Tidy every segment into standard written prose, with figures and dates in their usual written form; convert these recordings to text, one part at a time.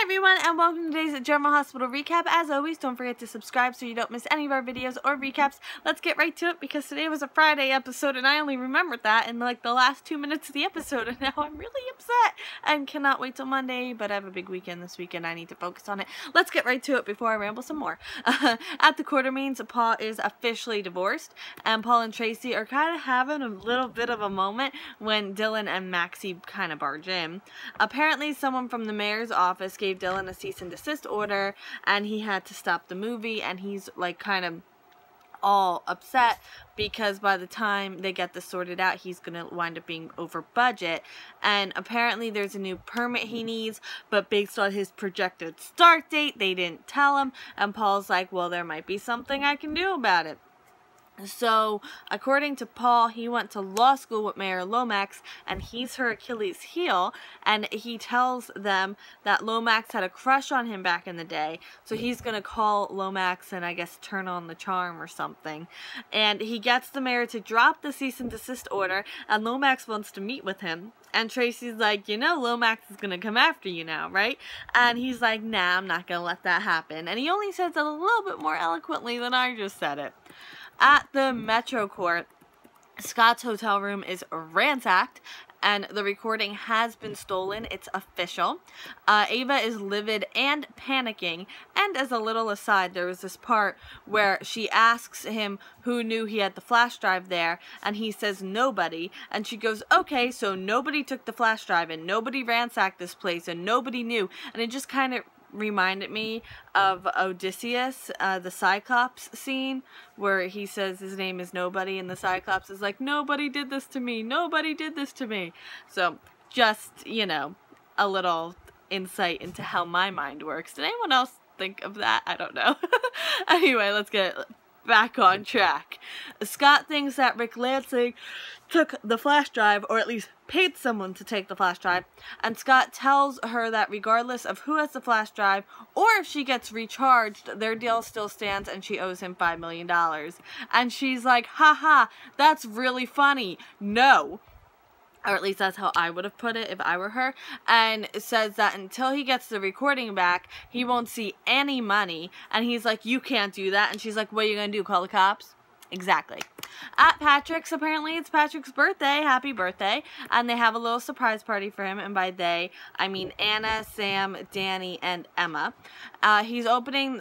everyone, and welcome to today's General Hospital recap. As always, don't forget to subscribe so you don't miss any of our videos or recaps. Let's get right to it because today was a Friday episode and I only remembered that in like the last 2 minutes of the episode, and now I'm really upset and cannot wait till Monday, but I have a big weekend this weekend. I need to focus on it. Let's get right to it before I ramble some more. At the Quartermains, Paul is officially divorced, and Paul and Tracy are kind of having a little bit of a moment when Dylan and Maxie kind of barge in. Apparently, someone from the mayor's office gave Dillon a cease and desist order, and he had to stop the movie, and he's like kind of all upset because by the time they get this sorted out, he's gonna wind up being over budget. And apparently there's a new permit he needs, but based on his projected start date, they didn't tell him, and Paul's like, well, there might be something I can do about it. So, according to Paul, he went to law school with Mayor Lomax, and he's her Achilles heel, and he tells them that Lomax had a crush on him back in the day, so he's gonna call Lomax and I guess turn on the charm or something. And he gets the mayor to drop the cease and desist order, and Lomax wants to meet with him. And Tracy's like, you know, Lomax is gonna come after you now, right? And he's like, nah, I'm not gonna let that happen. And he only says it a little bit more eloquently than I just said it. At the Metro Court, Scott's hotel room is ransacked, and the recording has been stolen. It's official. Ava is livid and panicking, and as a little aside, there was this part where she asks him who knew he had the flash drive there, and he says nobody, and she goes, okay, so nobody took the flash drive, and nobody ransacked this place, and nobody knew, and it just kind of reminded me of Odysseus, the Cyclops scene, where he says his name is Nobody, and the Cyclops is like, nobody did this to me, nobody did this to me. So, just, you know, a little insight into how my mind works. Did anyone else think of that? I don't know. Anyway, let's get back on track. Scott thinks that Ric Lansing took the flash drive, or at least paid someone to take the flash drive, and Scott tells her that regardless of who has the flash drive, or if she gets recharged, their deal still stands and she owes him $5 million. And she's like, haha, that's really funny. No. Or at least that's how I would have put it if I were her, and says that until he gets the recording back, he won't see any money, and he's like, you can't do that, and she's like, what are you gonna do, call the cops? Exactly. At Patrick's, apparently it's Patrick's birthday, happy birthday, and they have a little surprise party for him, and by they, I mean Anna, Sam, Danny, and Emma. He's opening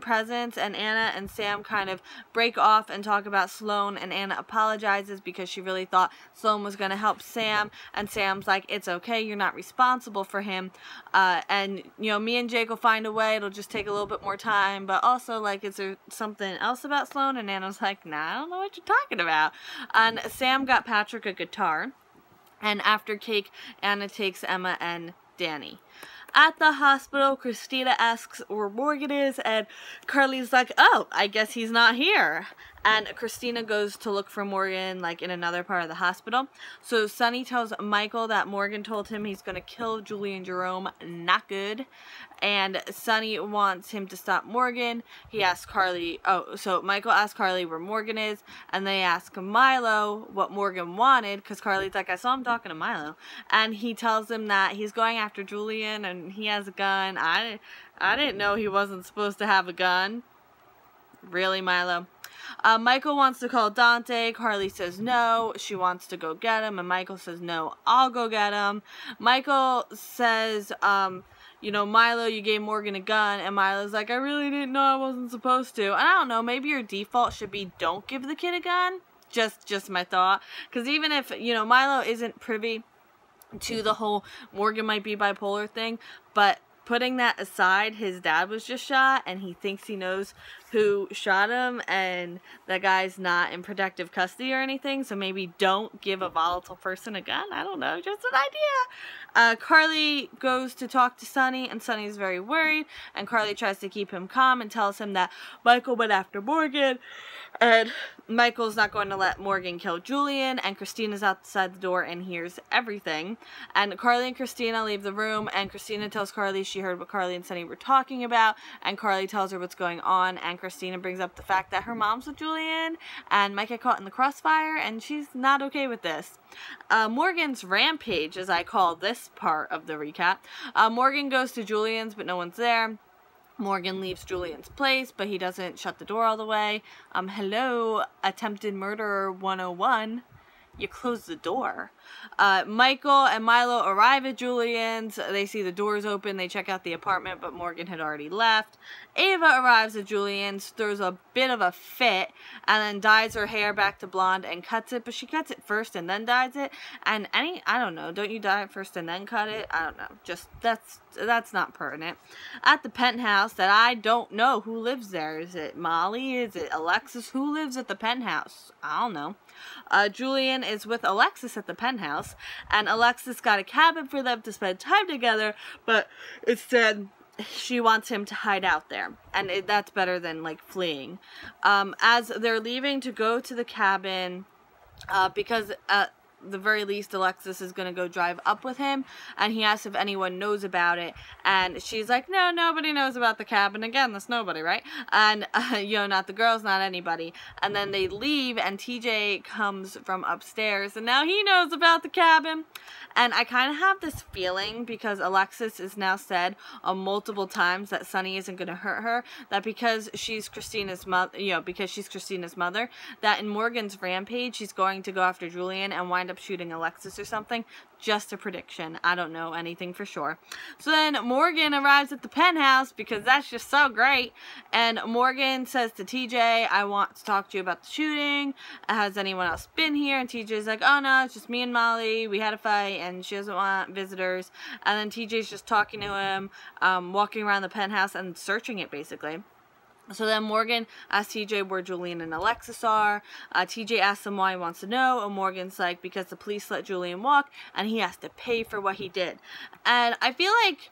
presents, and Anna and Sam kind of break off and talk about Sloan, and Anna apologizes because she really thought Sloan was going to help Sam, and Sam's like, it's okay, you're not responsible for him, and, you know, me and Jake will find a way, it'll just take a little bit more time, but also, like, is there something else about Sloan? And Anna's like, nah, I don't know what you're talking about. And Sam got Patrick a guitar, and after cake, Anna takes Emma and Danny. At the hospital, Kristina asks where Morgan is, and Carly's like, oh, I guess he's not here. And Kristina goes to look for Morgan, like, in another part of the hospital. So Sonny tells Michael that Morgan told him he's going to kill Julian and Jerome. Not good. And Sonny wants him to stop Morgan. He asks Carly, so Michael asks Carly where Morgan is, and they ask Milo what Morgan wanted, because Carly's like, I saw him talking to Milo. And he tells him that he's going after Julian, and he has a gun. I didn't know he wasn't supposed to have a gun. Really, Milo? Michael wants to call Dante. Carly says no. She wants to go get him, and Michael says no, I'll go get him. Michael says, you know, Milo, you gave Morgan a gun, and Milo's like, I really didn't know I wasn't supposed to. And I don't know, maybe your default should be don't give the kid a gun. Just my thought. Because even if, you know, Milo isn't privy to the whole Morgan might be bipolar thing, but putting that aside, his dad was just shot, and he thinks he knows who shot him, and the guy's not in protective custody or anything, so maybe don't give a volatile person a gun. I don't know, just an idea. Carly goes to talk to Sonny, and Sonny's very worried, and Carly tries to keep him calm and tells him that Michael went after Morgan, and Michael's not going to let Morgan kill Julian, and Kristina's outside the door and hears everything. And Carly and Kristina leave the room, and Kristina tells Carly she heard what Carly and Sonny were talking about, and Carly tells her what's going on, and and Kristina brings up the fact that her mom's with Julian and might get caught in the crossfire, and she's not okay with this. Morgan's rampage, as I call this part of the recap. Morgan goes to Julian's, but no one's there. Morgan leaves Julian's place, but he doesn't shut the door all the way. Hello, attempted murderer 101. You close the door. Michael and Milo arrive at Julian's. They see the doors open. They check out the apartment, but Morgan had already left. Ava arrives at Julian's, throws a bit of a fit, and then dyes her hair back to blonde and cuts it. But she cuts it first and then dyes it. And I don't know. Don't you dye it first and then cut it? I don't know. Just, that's not pertinent. At the penthouse that I don't know who lives there. Is it Molly? Is it Alexis? Who lives at the penthouse? I don't know. Julian is with Alexis at the penthouse, and Alexis got a cabin for them to spend time together, but instead she wants him to hide out there, and that's better than like fleeing. As they're leaving to go to the cabin, because at the very least Alexis is going to go drive up with him, and he asks if anyone knows about it, and she's like, no, nobody knows about the cabin. Again, that's nobody, right? And you know, not the girls, not anybody. And then they leave, and TJ comes from upstairs, and now he knows about the cabin. And I kind of have this feeling, because Alexis has now said multiple times that Sonny isn't going to hurt her, that because she's Kristina's mother, you know, because she's Kristina's mother, that in Morgan's rampage, she's going to go after Julian and wind up shooting Alexis or something. Just a prediction. I don't know anything for sure. So then Morgan arrives at the penthouse, because that's just so great. And Morgan says to TJ, I want to talk to you about the shooting. Has anyone else been here? And TJ's like, oh no, it's just me and Molly. We had a fight and she doesn't want visitors. And then TJ's just talking to him, walking around the penthouse and searching it basically. So then Morgan asks TJ where Julian and Alexis are. TJ asks him why he wants to know, and Morgan's like, because the police let Julian walk, and he has to pay for what he did. And I feel like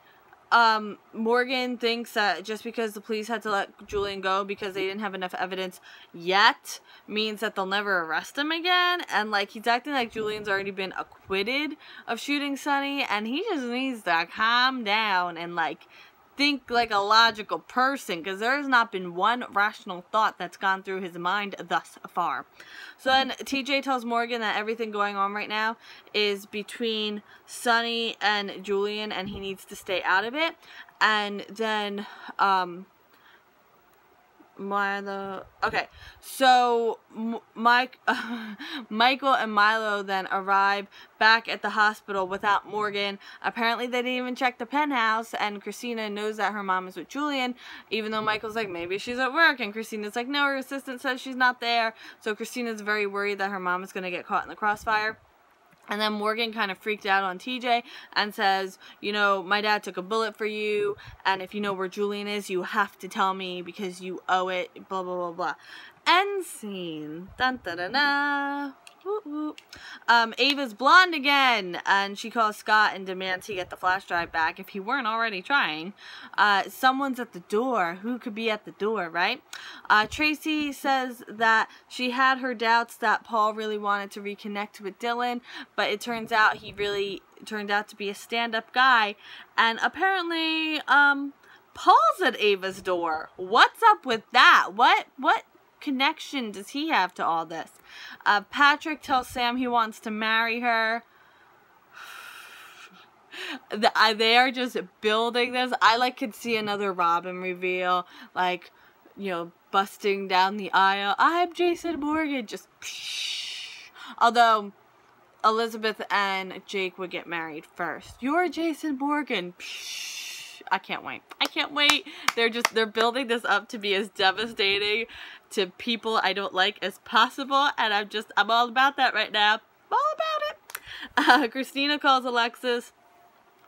Morgan thinks that just because the police had to let Julian go because they didn't have enough evidence yet means that they'll never arrest him again. And like, he's acting like Julian's already been acquitted of shooting Sonny, and he just needs to calm down and like think like a logical person, because there has not been one rational thought that's gone through his mind thus far. So then TJ tells Morgan that everything going on right now is between Sonny and Julian, and he needs to stay out of it. And then okay, so Michael and Milo then arrive back at the hospital without Morgan. Apparently they didn't even check the penthouse, and Kristina knows that her mom is with Julian, even though Michael's like, maybe she's at work, and Kristina's like, no, her assistant says she's not there. So Kristina's very worried that her mom is going to get caught in the crossfire. And then Morgan kind of freaked out on TJ and says, you know, my dad took a bullet for you, and if you know where Julian is, you have to tell me because you owe it, blah, blah, blah, blah. End scene. Dun, dun, dun, dun. Whoop, whoop. Ava's blonde again, and she calls Scott and demands he get the flash drive back if he weren't already trying. Someone's at the door. Who could be at the door, right? Tracy says that she had her doubts that Paul really wanted to reconnect with Dillon, but it turns out he really turned out to be a stand-up guy, and apparently, Paul's at Ava's door. What's up with that? What connection does he have to all this? Patrick tells Sam he wants to marry her. They are just building this. I like could see another Robin reveal, like, you know, busting down the aisle. I'm Jason Morgan. Just psh. Although Elizabeth and Jake would get married first. You're Jason Morgan. Psh. I can't wait. I can't wait. They're building this up to be as devastating to people I don't like as possible, and I'm all about that right now. I'm all about it. Kristina calls Alexis.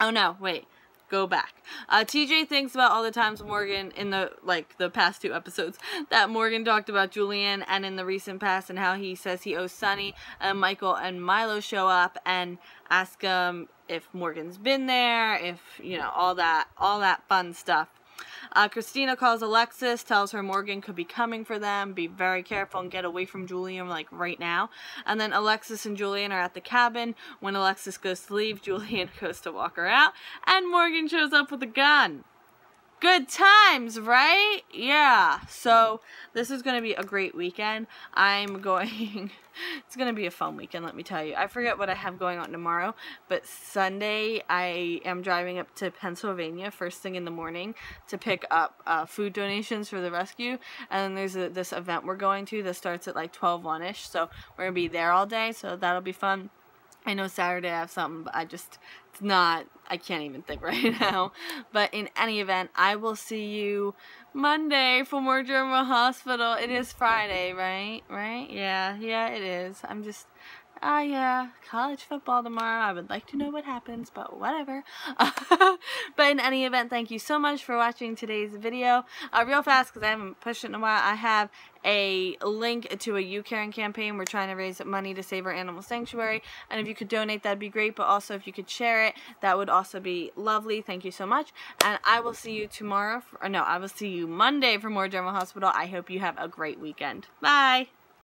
Oh no, wait. Go back. TJ thinks about all the times Morgan, in the past 2 episodes, that Morgan talked about Julian, and in the recent past, and how he says he owes Sonny, and Michael and Milo show up and ask him if Morgan's been there, if, you know, all that fun stuff. Kristina calls Alexis, tells her Morgan could be coming for them, be very careful and get away from Julian, like, right now. And then Alexis and Julian are at the cabin. When Alexis goes to leave, Julian goes to walk her out, and Morgan shows up with a gun. Good times, right? Yeah. So this is going to be a great weekend. It's going to be a fun weekend, let me tell you. I forget what I have going on tomorrow, but Sunday I am driving up to Pennsylvania first thing in the morning to pick up food donations for the rescue. And then there's this event we're going to that starts at like 12:01-ish. So we're going to be there all day, so that'll be fun. I know Saturday I have something, but I can't even think right now. But in any event, I will see you Monday for more General Hospital. It is Friday, right? Right? Yeah, it is. Yeah, college football tomorrow. I would like to know what happens, but whatever. But in any event, thank you so much for watching today's video. Real fast, because I haven't pushed it in a while, I have a link to a YouCaring campaign. We're trying to raise money to save our animal sanctuary, and if you could donate, that'd be great, but also if you could share it, that would also be lovely. Thank you so much, and I will see you I will see you Monday for more General Hospital. I hope you have a great weekend. Bye!